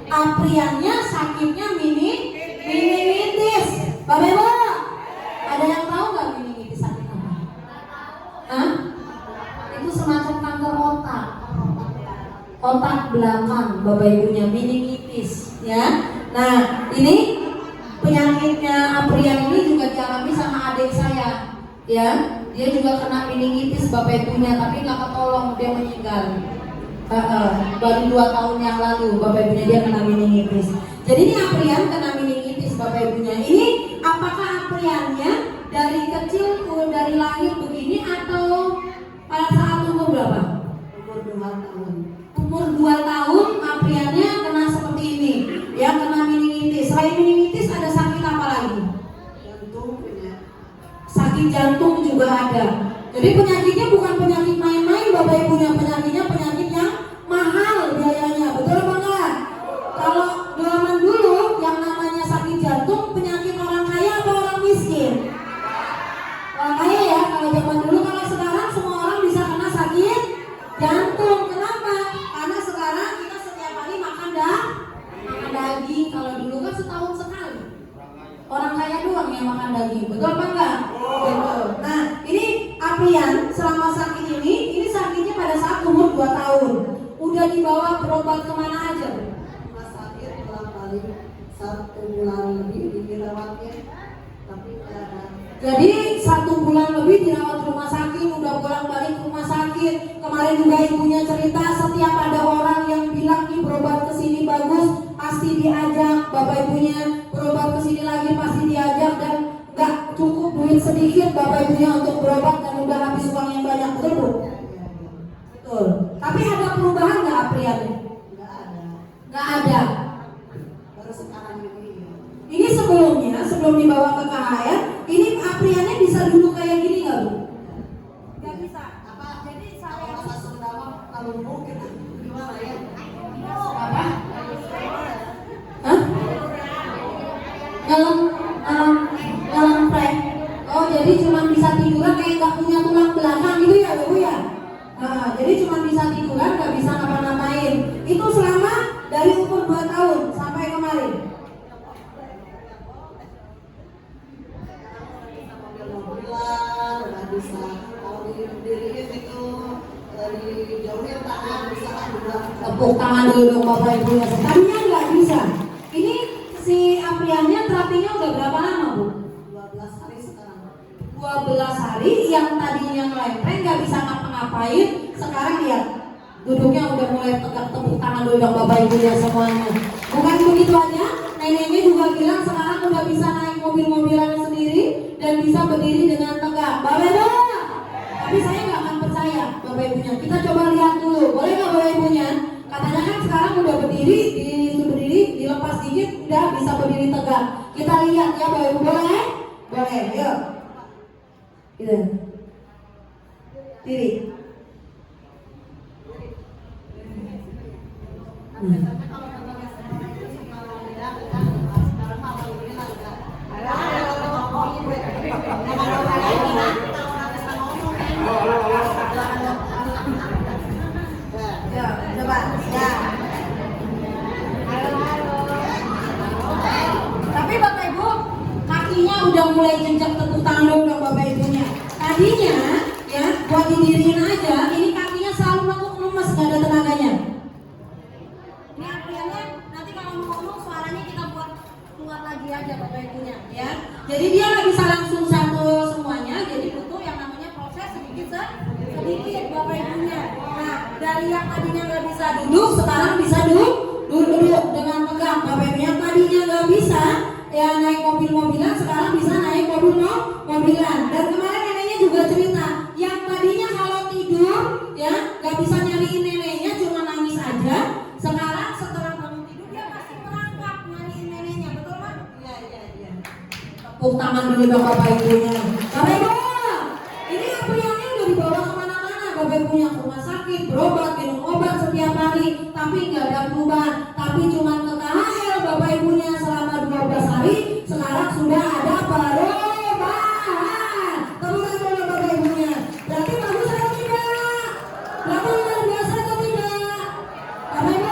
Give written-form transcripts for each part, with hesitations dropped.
Apriannya sakitnya meningitis. Bapak Ibu, ada yang tahu nggak meningitis sakit apa? Hah? Itu semacam kanker otak belakang, Bapak Ibunya, meningitis, ya. Nah, ini penyakitnya Aprian ini juga dialami sama adik saya, ya. Dia juga kena meningitis Bapak Ibunya, tapi nggak ketolong, dia meninggal. Baru 2 tahun yang lalu Bapak Ibunya dia kena meningitis. Jadi ini Aprian kena meningitis Bapak Ibunya. Ini apakah Apriannya dari kecil dari lahir begini atau pada saat umur berapa? Umur 2 tahun. Umur 2 tahun Apriannya kena seperti ini. Ya, kena meningitis. Selain meningitis ada sakit apa lagi? Jantung punya. Sakit jantung juga ada. Jadi penyakitnya bukan penyakit main-main Bapak Ibunya, penyakitnya penyakit yang mahal biayanya, betul apa enggak? Kalau zaman dulu yang namanya sakit jantung penyakit orang kaya atau orang miskin? Orang kaya ya, kalau zaman dulu. Kalau sekarang semua orang bisa kena sakit jantung. Kenapa? Karena sekarang kita setiap hari makan daging. Kalau dulu kan setahun sekali. Orang kaya doang yang makan daging, betul apa enggak? Betul. Nah, ini Aprian selama sakit ini sakitnya pada saat umur 2 tahun. Udah dibawa berobat kemana aja? Rumah sakit bolak-balik 1 bulan lebih dirawatnya, tapi tidak ada. Jadi 1 bulan lebih dirawat rumah sakit, udah bolak-balik rumah sakit. Kemarin juga ibunya cerita setiap ada orang yang bilang nih berobat ke sini bagus, pasti diajak. Bapak Ibunya berobat ke sini lagi pasti diajak, dan gak cukup duit sedikit Bapak Ibunya untuk berobat dan udah habis uang yang banyak, betul Bu? Betul. Tapi ada perubahan nggak Aprian? Nggak ada. Nggak ada. Baru sekarang ini. Ini sebelumnya, sebelum dibawa ke KHR, ini Apriannya bisa duduk kayak gini nggak Bu? Nggak bisa. Apa? Jadi saya masa Sundama kalau mungkin gimana ya? Apa? Hah? Ngelem prank. Oh, jadi cuma bisa tiduran kayak nggak punya tulang belakang gitu ya Bu ya? Nah, jadi cuma bisa tiduran, nggak bisa ngapa-ngapain. Itu selama dari umur 2 tahun sampai kemarin. Mobil-mobilan nggak bisa. Kalau diriin itu dari jauhnya tangan bisa juga. Tepuk tangan dulu dong Bapak Ibu ya. Tadinya nggak bisa. Ini si Apriannya terapinya udah berapa lama Bu? 12 hari sekarang. 12 hari. Yang tadinya ngelempreng nggak bisa ngapa-ngapain, sekarang lihat duduknya udah mulai tegak. Tepuk tangan dulu dong Bapak Ibu ya semuanya. Bukan begitu aja, neneknya juga bilang sekarang udah bisa naik mobil-mobilan sendiri dan bisa berdiri dengan tegak. Bapak Ibu, tapi saya nggak akan percaya Bapak Ibunya. Kita coba lihat dulu, boleh nggak Bapak Ibunya? Katanya kan sekarang udah berdiri, berdiri, dilepas dikit udah bisa berdiri tegak. Kita lihat ya Bapak Ibu, boleh? Boleh, yuk. Gitu. Diri. Ya, coba. Ya. Tapi Bapak Ibu, kakinya udah mulai jenjak. Tepuk tangan dong Bapak Ibunya. Tadinya ya buat didiriin aja, ini kakinya selalu lemes, nggak ada tenaganya. Ini Apriannya nanti kalau mau ngomong suaranya kita buat keluar lagi aja Bapak Ibunya ya. Jadi dia nggak bisa langsung satu semuanya, jadi butuh yang namanya proses sedikit Bapak Ibunya. Nah, dari yang tadinya nggak bisa duduk, sekarang bisa duduk dengan tegak. Bapak Ibunya tadinya nggak bisa ya naik mobil-mobilan, sekarang bisa naik mobil-mobilan. Dan kemarin neneknya juga cerita, yang tadinya kalau tidur ya nggak bisa nyariin neneknya, cuma nangis aja. Sekarang setelah bangun tidur dia pasti merangkak nyariin neneknya, betul Pak? Iya. Tepuk tangan dulu dong Bapak Ibunya. Bapak Ibu, ini Apriannya udah dibawa kemana-mana. Bapak Ibunya ke rumah sakit, berobat, minum obat setiap hari, tapi nggak ada perubahan. Tapi cuma ke KHL Bapak Ibunya selama 12 hari, sekarang sudah ada perubahan. Tepuk tangan dulu Bapak Ibunya. Berarti bagus atau tidak? Berarti luar biasa atau tidak? Bapak Ibu,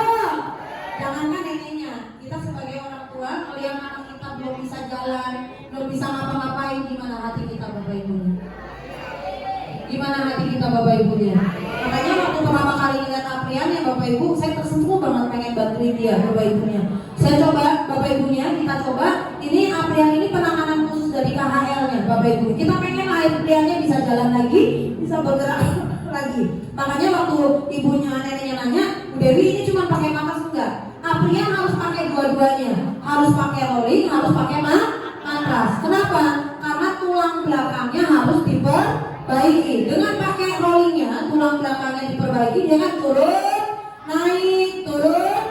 Bapak Ibu, saya tersentuh banget pengen bantuin dia Bapak Ibunya. Saya coba Bapak Ibunya, kita coba. Ini Aprian ini penanganan khusus dari KHL-nya Bapak Ibu. Kita pengen Apriannya bisa jalan lagi, bisa bergerak lagi. Makanya waktu ibunya neneknya nanya, Bu Dewi ini cuma pakai makas enggak? Aprian harus pakai dua-duanya, harus pakai rolling, harus pakai matras. Kenapa? Karena tulang belakangnya harus diperbaiki. Dengan pakai rollingnya, tulang belakangnya diperbaiki, dia kan turun, naik, turun.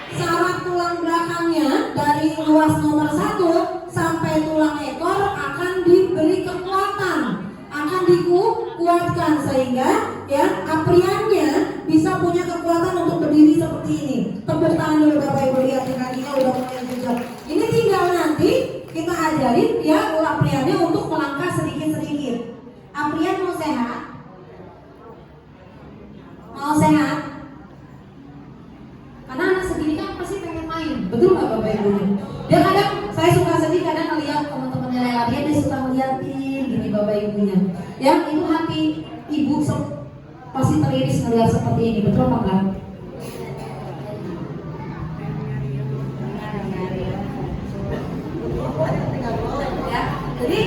Saraf tulang belakangnya dari luas nomor 1 sampai tulang ekor akan diberi kekuatan, akan dikuatkan sehingga ya Apriannya bisa punya kekuatan untuk berdiri seperti ini. Tepuk tangan dulu Bapak Ibu, lihat kakinya udah mulai jejak. Ini tinggal nanti kita ajarin ya Apriannya untuk melangkah sedikit-sedikit. Aprian mau sehat? Mau sehat? Karena anak segini kan pasti pengen main, betul nggak Bapak Ibu? Dia kadang, saya suka sedih kadang ngeliat teman-temannya lari, dia suka ngeliatin gini Bapak Ibunya. Ya itu hati ibu pasti teriris ngeliat seperti ini, betul apa enggak? Ya, jadi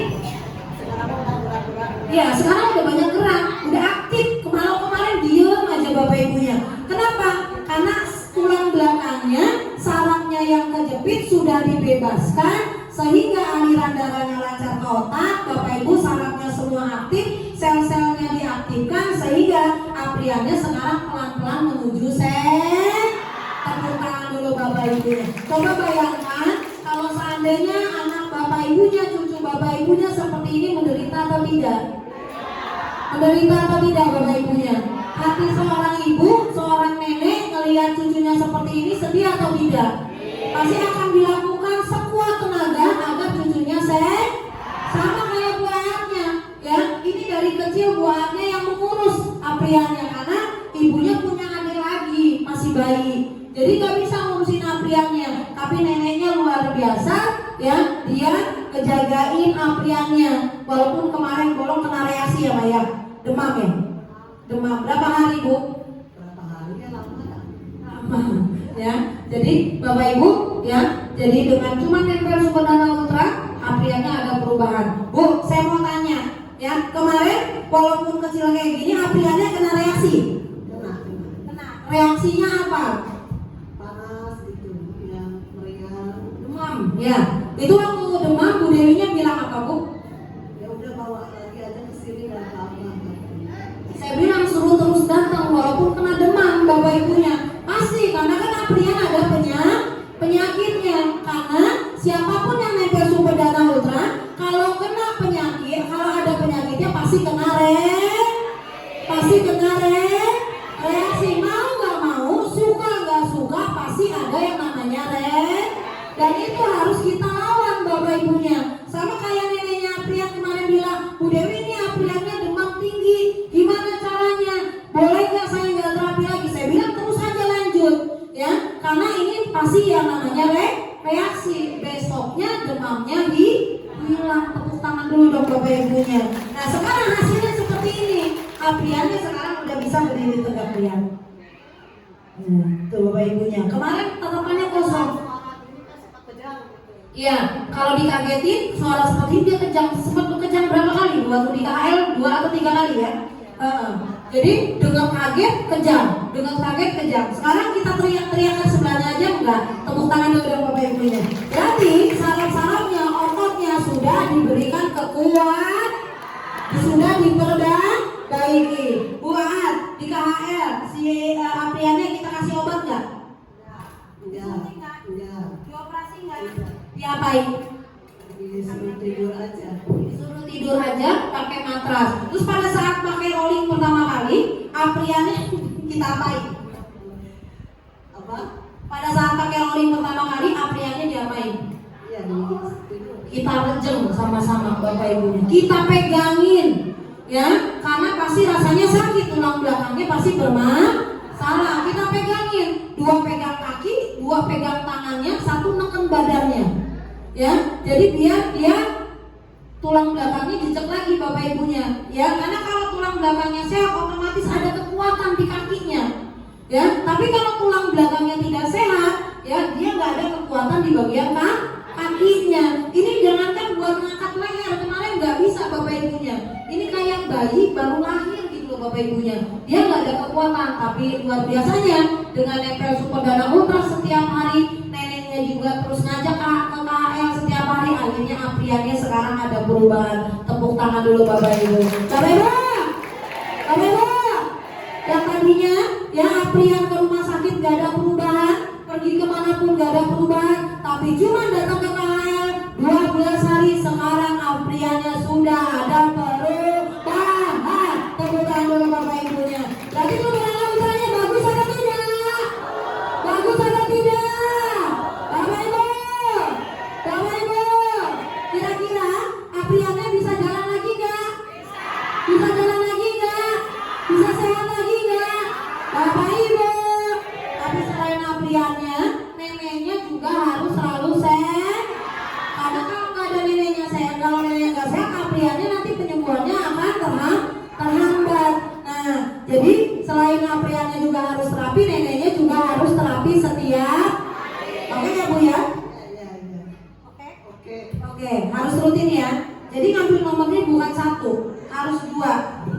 ya sekarang udah banyak gerak, udah aktif. Kemarin diem aja Bapak Ibunya. Kenapa? Karena tulang belakangnya, sarafnya yang kejepit sudah dibebaskan sehingga aliran darahnya lancar ke otak. Bapak Ibu, sarafnya semua aktif, sel-selnya diaktifkan sehingga Apriannya sekarang pelan-pelan menuju tepuk tangan dulu Bapak Ibunya. Coba bayangkan kalau seandainya anak Bapak Ibunya, cucu Bapak Ibunya seperti ini, menderita atau tidak? Menderita atau tidak Bapak Ibunya? Hati seorang ibu, seorang nenek ngelihat cucunya seperti ini sedih atau tidak? Pasti akan dilakukan sekuat tenaga agar cucunya sehat. Sama kayak Bu Aatnya, ya. Ini dari kecil Bu Aatnya yang mengurus Apriannya karena ibunya punya adik lagi masih bayi. Jadi gak bisa ngurusin Apriannya, tapi neneknya luar biasa, ya. Dia ngejagain Apriannya. Walaupun kemarin bolong kena reaksi ya, Maya. Demam ya? Demam berapa hari Bu? Berapa hari ya lama. Ya, jadi Bapak Ibu ya, jadi dengan cuma nempel Super Nano Ultra, Apriannya ada perubahan. Bu, saya mau tanya ya, kemarin walaupun kecil kayak gini, Apriannya kena reaksi? Kena. Reaksinya apa? Panas gitu, ya meriang. Demam, ya. Itu waktu demam Bu Dewinya bilang apa Bu? Ya udah bawa lagi aja ke sini dan apa. Saya bilang suruh terus datang walaupun kena demam Bapak Ibunya. Pasti karena kan Aprian ada penyakitnya. Karena siapapun yang nempel Super Nano Ultra, kalau kena penyakit, kalau ada penyakitnya pasti kena reaksi. Mau nggak mau, suka nggak suka, pasti ada yang namanya dan itu harus kita lawan Bapak Ibunya. Sama kayak neneknya Aprian kemarin bilang, Bu Dewi ini Apriannya demam tinggi, gimana caranya? Boleh nggak saya nggak terapi lagi? Saya bilang terus aja lanjut, ya. Karena ini pasti yang namanya reaksi. Besoknya demamnya hilang. Tepuk tangan dulu dong Bapak Ibunya. Nah sekarang hasilnya seperti ini. Apriannya sekarang udah bisa berdiri tegak lihat. Tuh Bapak Ibunya. Kemarin tatapannya kosong. Iya, kalau dikagetin suara seperti ini dia kejang, sempat kejang berapa kali? Waktu di KHL 2 atau 3 kali ya. Jadi dengar kaget kejang, dengar kaget kejang. Sekarang kita teriak-teriak ke sebelahnya aja enggak? Tepuk tangan dulu dong Bapak Ibunya. Berarti saraf-sarafnya, ototnya sudah diberikan kekuatan, sudah diperbaiki. Bu Aat, di KHL si Apriannya kita kasih obat nggak? Enggak. Dioperasi nggak? Diapain? Disuruh tidur aja. Disuruh tidur aja pakai matras. Terus pada saat pakai rolling pertama kali, Apriannya kita apain? Apa? Pada saat pakai rolling pertama kali, Apriannya diapain? Iya, tidur. Kita rejeng sama-sama Bapak Ibunya. Kita pegangin, ya, karena pasti rasanya sakit, tulang belakangnya pasti bermasalah. Kita pegangin, 2 pegang kaki, 2 pegang tangannya, 1 neken badannya. Ya, jadi biar dia tulang belakangnya jejak lagi Bapak Ibunya, ya. Karena kalau tulang belakangnya sehat, otomatis ada kekuatan di kakinya, ya. Tapi kalau tulang belakangnya tidak sehat, ya dia nggak ada kekuatan di bagian kakinya. Ini jangankan buat ngangkat leher, kemarin nggak bisa bapak ibunya. Ini kayak bayi baru lahir gitu loh bapak ibunya. Dia nggak ada kekuatan, tapi luar biasanya dengan nempel Super Dana Ultra setiap hari, neneknya juga terus ngajak ke KHL setiap hari. Akhirnya Apriannya sekarang ada perubahan. Tepuk tangan dulu bapak ibu. Bapak ibu, bapak ibu, yang tadinya ya Aprian ke rumah sakit gak ada perubahan, pergi kemanapun gak ada perubahan, tapi cuma datang ke KHL 12 hari, sekarang Apriannya sudah ada perubahan. Tepuk tangan dulu bapak ibunya. Jadi perubahan usahanya bagus atau tidak? Bagus atau tidak? Bapak ibu, bapak ibu, kira-kira Apriannya bisa jalan lagi gak? Bisa jalan lagi gak? Bisa sehat lagi gak? Bapak ibu. Tapi selain Apriannya, neneknya juga harus selalu sehat. Karena kalau nggak ada neneknya sehat, kalau neneknya nggak sehat, Apriannya nanti penyembuhannya akan terhambat. Nah, jadi selain Apriannya juga harus terapi, neneknya juga harus terapi setiap. Oke ya Bu ya? Iya. Oke. Oke, harus rutin ya. Jadi ngambil nomornya bukan satu, harus dua.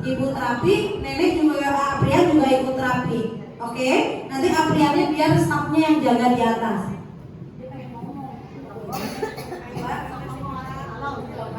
Ibu terapi, nenek juga, Aprian juga ikut terapi. Oke, nanti Apriannya biar stafnya yang jaga di atas.